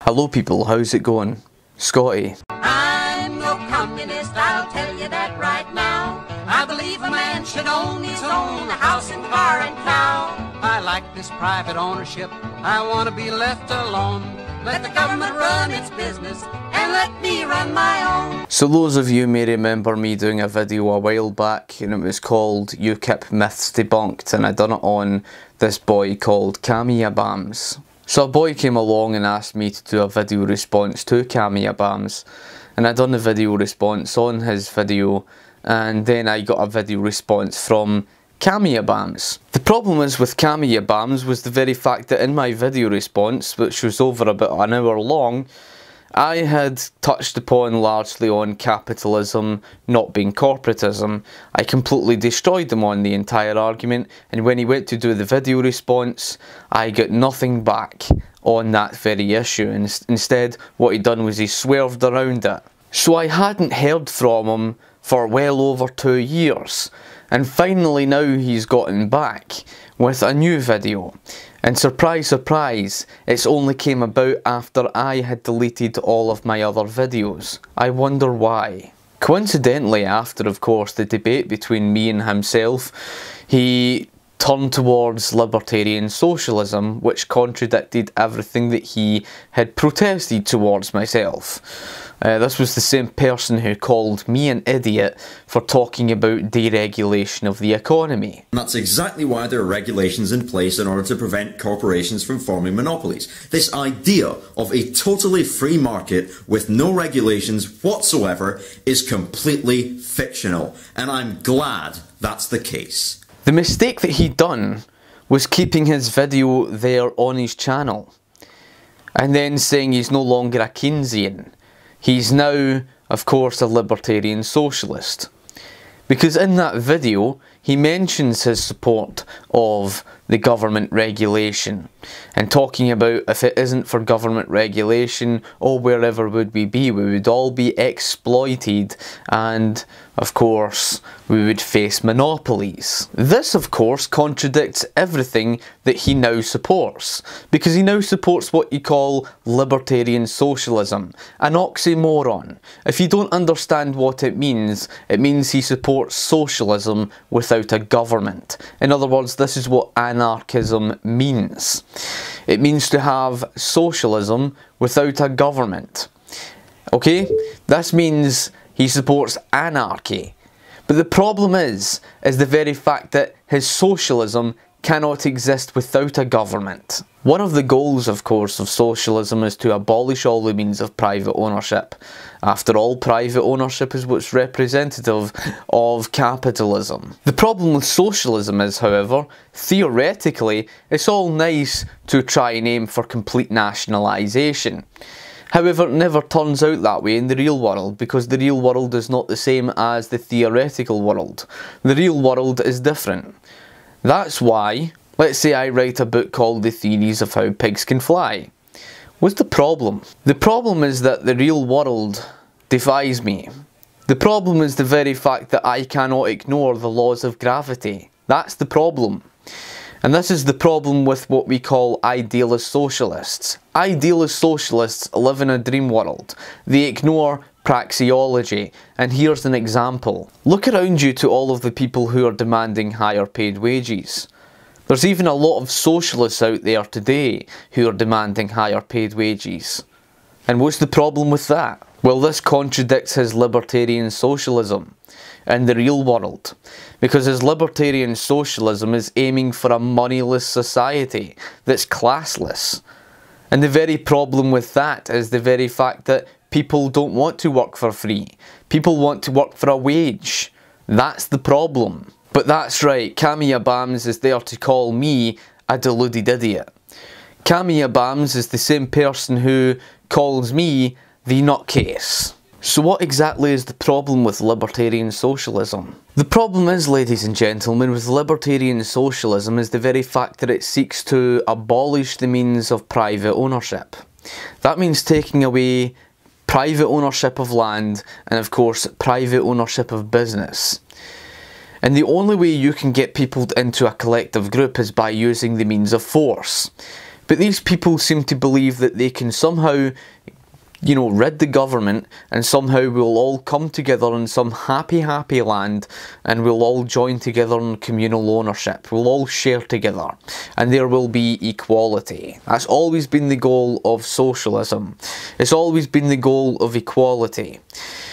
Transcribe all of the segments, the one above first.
Hello people, how's it going? Scotty. I'm no communist, I'll tell you that right now. I believe a man should own his own house and car and cow. I like this private ownership, I want to be left alone. Let the government run its business and let me run my own. So those of you may remember me doing a video a while back and it was called UKIP Myths Debunked, and I done it on this boy called Kamiya Bams. So a boy came along and asked me to do a video response to Kamiya Bams, and I done the video response on his video, and then I got a video response from Kamiya Bams. The problem is with Kamiya Bams was the very fact that in my video response, which was over about an hour long, I had touched upon largely on capitalism not being corporatism. I completely destroyed him on the entire argument, and when he went to do the video response, I got nothing back on that very issue. Instead, what he'd done was he swerved around it. So I hadn't heard from him for well over 2 years, and finally now he's gotten back with a new video. And surprise surprise, it's only came about after I had deleted all of my other videos. I wonder why. Coincidentally, after of course the debate between me and himself, he turned towards Libertarian Socialism, which contradicted everything that he had protested towards myself. This was the same person who called me an idiot for talking about deregulation of the economy. And that's exactly why there are regulations in place in order to prevent corporations from forming monopolies. This idea of a totally free market with no regulations whatsoever is completely fictional, and I'm glad that's the case. The mistake that he'd done was keeping his video there on his channel, and then saying he's no longer a Keynesian. He's now, of course, a libertarian socialist. Because in that video, he mentions his support of the government regulation, and talking about if it isn't for government regulation, oh, wherever would we be? We would all be exploited, and of course we would face monopolies. This of course contradicts everything that he now supports, because he now supports what you call libertarian socialism, an oxymoron. If you don't understand what it means he supports socialism without a government. In other words, this is what anarchism means. It means to have socialism without a government. Okay? This means he supports anarchy. But the problem is the very fact that his socialism cannot exist without a government. One of the goals, of course, of socialism is to abolish all the means of private ownership. After all, private ownership is what's representative of capitalism. The problem with socialism is, however, theoretically, it's all nice to try and aim for complete nationalisation. However, it never turns out that way in the real world, because the real world is not the same as the theoretical world. The real world is different. That's why, let's say I write a book called The Theories of How Pigs Can Fly. What's the problem? The problem is that the real world defies me. The problem is the very fact that I cannot ignore the laws of gravity. That's the problem. And this is the problem with what we call idealist socialists. Idealist socialists live in a dream world. They ignore praxeology. And here's an example. Look around you to all of the people who are demanding higher paid wages. There's even a lot of socialists out there today who are demanding higher paid wages. And what's the problem with that? Well, this contradicts his libertarian socialism in the real world, because his libertarian socialism is aiming for a moneyless society that's classless. And the very problem with that is the very fact that people don't want to work for free. People want to work for a wage. That's the problem. But that's right, Kamiya Bams is there to call me a deluded idiot. Camilla Bams is the same person who calls me the nutcase. So what exactly is the problem with libertarian socialism? The problem is, ladies and gentlemen, with libertarian socialism is the very fact that it seeks to abolish the means of private ownership. That means taking away private ownership of land and, of course, private ownership of business. And the only way you can get people into a collective group is by using the means of force. But these people seem to believe that they can somehow, you know, rid the government, and somehow we'll all come together in some happy land, and we'll all join together in communal ownership. We'll all share together, and there will be equality. That's always been the goal of socialism. It's always been the goal of equality.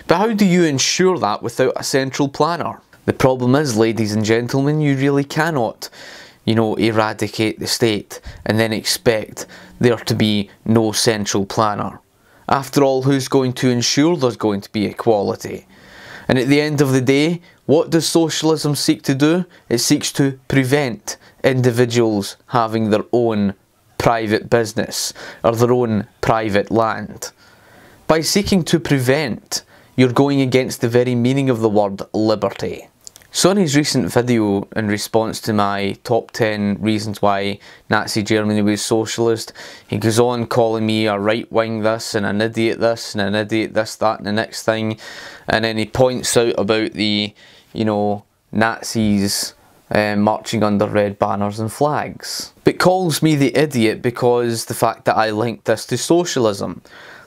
But how do you ensure that without a central planner? The problem is, ladies and gentlemen, you really cannot, you know, eradicate the state and then expect there to be no central planner. After all, who's going to ensure there's going to be equality? And at the end of the day, what does socialism seek to do? It seeks to prevent individuals having their own private business or their own private land. By seeking to prevent, you're going against the very meaning of the word liberty. So in his recent video in response to my top 10 reasons why Nazi Germany was socialist, he goes on calling me a right-wing this and an idiot this and an idiot this, that and the next thing. And then he points out about the, you know, Nazis marching under red banners and flags. But calls me the idiot because the fact that I linked this to socialism.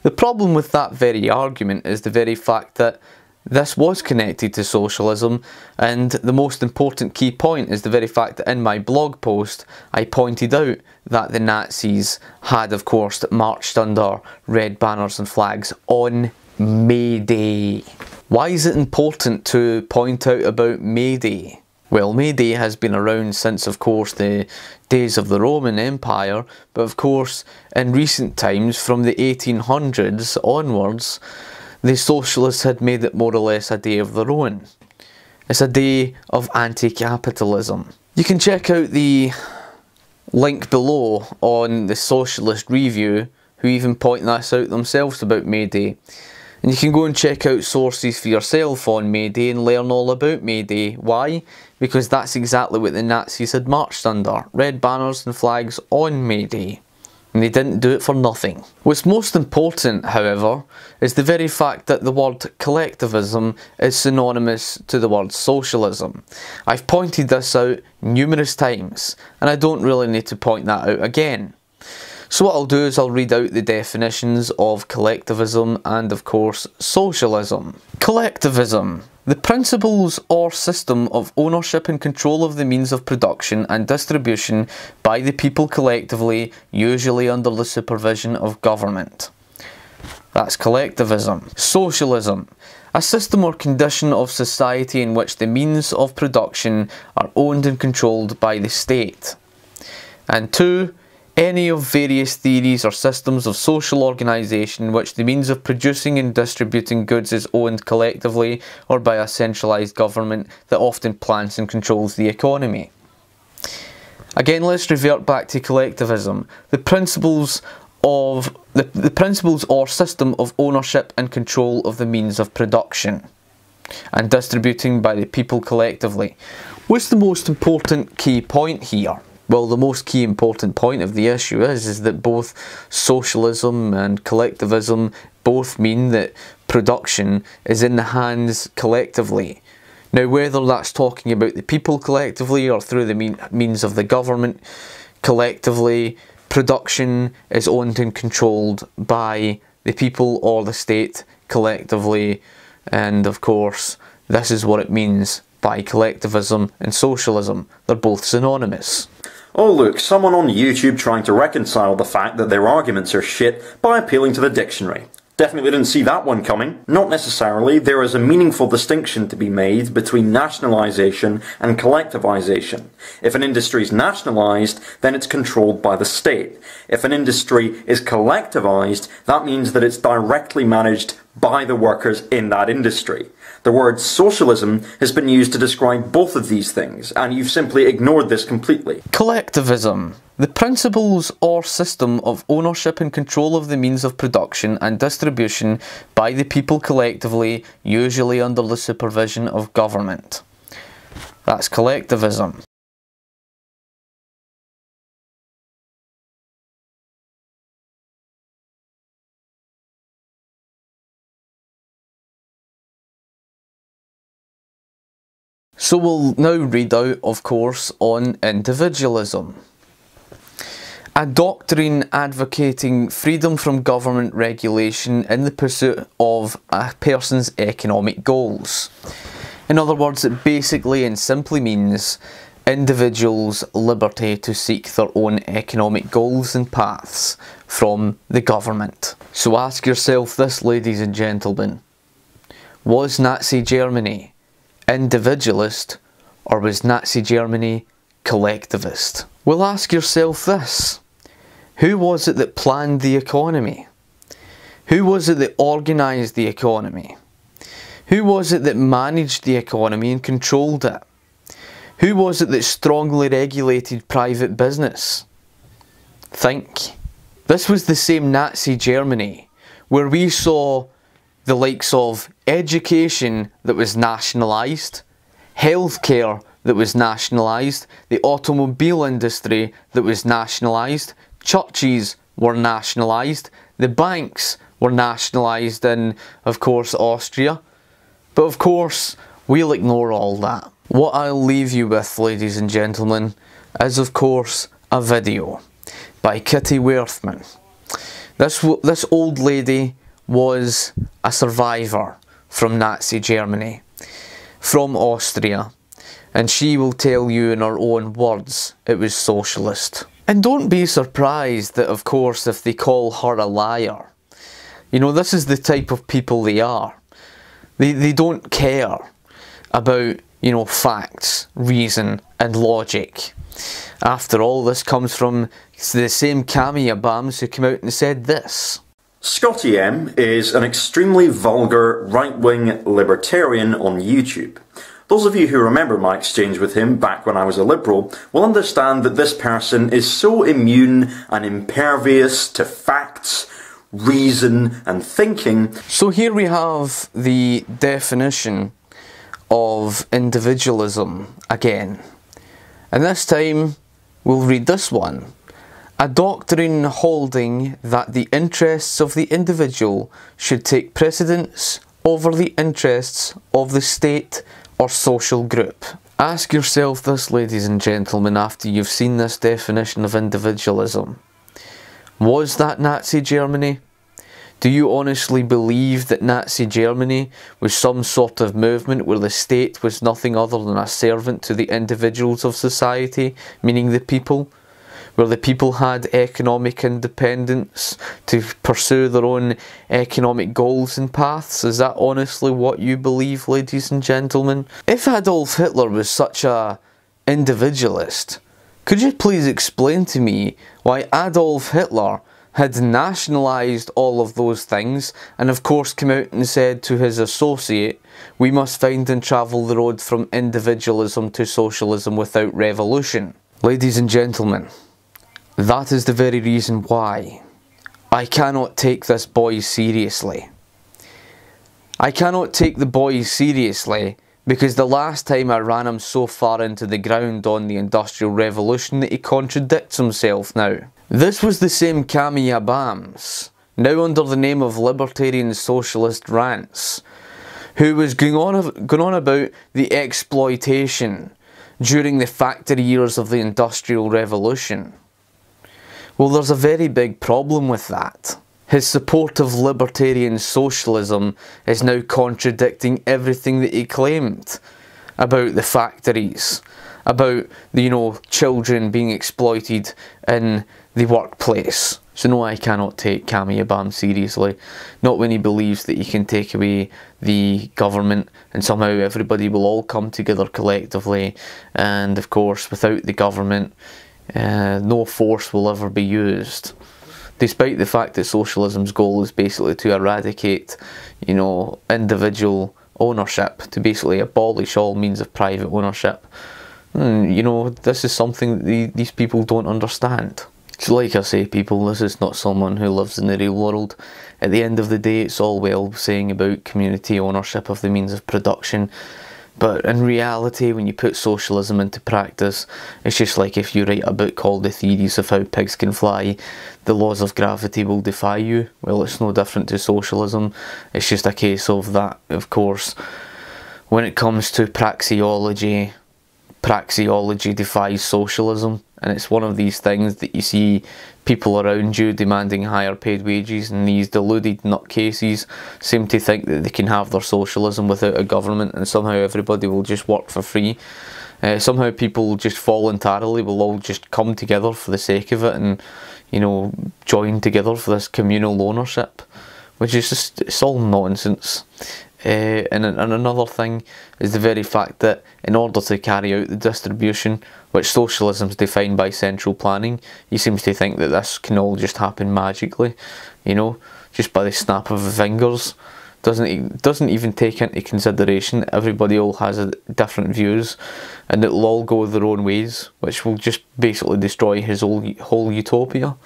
The problem with that very argument is the very fact that this was connected to socialism, and the most important key point is the very fact that in my blog post I pointed out that the Nazis had, of course, marched under red banners and flags on May Day. Why is it important to point out about May Day? Well, May Day has been around since, of course, the days of the Roman Empire, but of course in recent times, from the 1800s onwards, the socialists had made it more or less a day of their own. It's a day of anti-capitalism. You can check out the link below on the Socialist Review, who even point this out themselves about May Day. And you can go and check out sources for yourself on May Day and learn all about May Day. Why? Because that's exactly what the Nazis had marched under. Red banners and flags on May Day. And they didn't do it for nothing. What's most important, however, is the very fact that the word collectivism is synonymous to the word socialism. I've pointed this out numerous times, and I don't really need to point that out again. So what I'll do is I'll read out the definitions of collectivism and, of course, socialism. Collectivism. The principles or system of ownership and control of the means of production and distribution by the people collectively, usually under the supervision of government. That's collectivism. Socialism. A system or condition of society in which the means of production are owned and controlled by the state. And 2. Any of various theories or systems of social organisation in which the means of producing and distributing goods is owned collectively or by a centralised government that often plans and controls the economy. Again, let's revert back to collectivism. The principles or system of ownership and control of the means of production and distributing by the people collectively. What's the most important key point here? Well, the most key important point of the issue is that both socialism and collectivism both mean that production is in the hands collectively. Now, whether that's talking about the people collectively or through the means of the government collectively, production is owned and controlled by the people or the state collectively, and of course, this is what it means by collectivism and socialism. They're both synonymous. Oh look, someone on YouTube trying to reconcile the fact that their arguments are shit by appealing to the dictionary. Definitely didn't see that one coming. Not necessarily. There is a meaningful distinction to be made between nationalisation and collectivisation. If an industry is nationalised, then it's controlled by the state. If an industry is collectivised, that means that it's directly managed by the workers in that industry. The word socialism has been used to describe both of these things, and you've simply ignored this completely. Collectivism. The principles or system of ownership and control of the means of production and distribution by the people collectively, usually under the supervision of government. That's collectivism. So we'll now read out, of course, on individualism. A doctrine advocating freedom from government regulation in the pursuit of a person's economic goals. In other words, it basically and simply means individuals' liberty to seek their own economic goals and paths from the government. So ask yourself this, ladies and gentlemen. Was Nazi Germany individualist, or was Nazi Germany collectivist? Well, ask yourself this. Who was it that planned the economy? Who was it that organised the economy? Who was it that managed the economy and controlled it? Who was it that strongly regulated private business? Think. This was the same Nazi Germany where we saw the likes of education that was nationalised, healthcare that was nationalised, the automobile industry that was nationalised, churches were nationalised, the banks were nationalised in, of course, Austria. But of course, we'll ignore all that. What I'll leave you with, ladies and gentlemen, is of course a video by Kitty Werthmann. This old lady was a survivor from Nazi Germany, from Austria, and she will tell you in her own words it was socialist. And don't be surprised that, of course, if they call her a liar. You know, this is the type of people they are. They don't care about, you know, facts, reason and logic. After all, this comes from the same Camille Abams who came out and said this. Scotty M is an extremely vulgar right-wing libertarian on YouTube. Those of you who remember my exchange with him back when I was a liberal will understand that this person is so immune and impervious to facts, reason and thinking. So here we have the definition of individualism again. And this time we'll read this one. A doctrine holding that the interests of the individual should take precedence over the interests of the state or social group. Ask yourself this, ladies and gentlemen, after you've seen this definition of individualism. Was that Nazi Germany? Do you honestly believe that Nazi Germany was some sort of movement where the state was nothing other than a servant to the individuals of society, meaning the people? Where the people had economic independence to pursue their own economic goals and paths? Is that honestly what you believe, ladies and gentlemen? If Adolf Hitler was such a individualist, could you please explain to me why Adolf Hitler had nationalised all of those things and of course come out and said to his associate, we must find and travel the road from individualism to socialism without revolution? Ladies and gentlemen, that is the very reason why I cannot take this boy seriously. I cannot take the boy seriously because the last time I ran him so far into the ground on the Industrial Revolution that he contradicts himself now. This was the same Camille Abams, now under the name of Libertarian Socialist Rants, who was going on about the exploitation during the factory years of the Industrial Revolution. Well, there's a very big problem with that. His support of libertarian socialism is now contradicting everything that he claimed about the factories, about the, you know, children being exploited in the workplace. So no, I cannot take Camille Abam seriously. Not when he believes that he can take away the government and somehow everybody will all come together collectively. And of course, without the government, no force will ever be used. Despite the fact that socialism's goal is basically to eradicate, you know, individual ownership, to basically abolish all means of private ownership. you know, this is something that these people don't understand. So like I say, people, this is not someone who lives in the real world. At the end of the day, it's all well saying about community ownership of the means of production, but in reality, when you put socialism into practice, it's just like if you write a book called The Theories of How Pigs Can Fly, the laws of gravity will defy you. Well, it's no different to socialism. It's just a case of that, of course, when it comes to praxeology, praxeology defies socialism, and it's one of these things that you see people around you demanding higher paid wages, and these deluded nutcases seem to think that they can have their socialism without a government and somehow everybody will just work for free. Somehow people just voluntarily will all just come together for the sake of it and, you know, join together for this communal ownership, which is just, it's all nonsense. And another thing is the very fact that in order to carry out the distribution, which socialism is defined by central planning, he seems to think that this can all just happen magically, you know, just by the snap of the fingers. Doesn't even take into consideration that everybody all has different views and it'll all go their own ways, which will just basically destroy his whole utopia.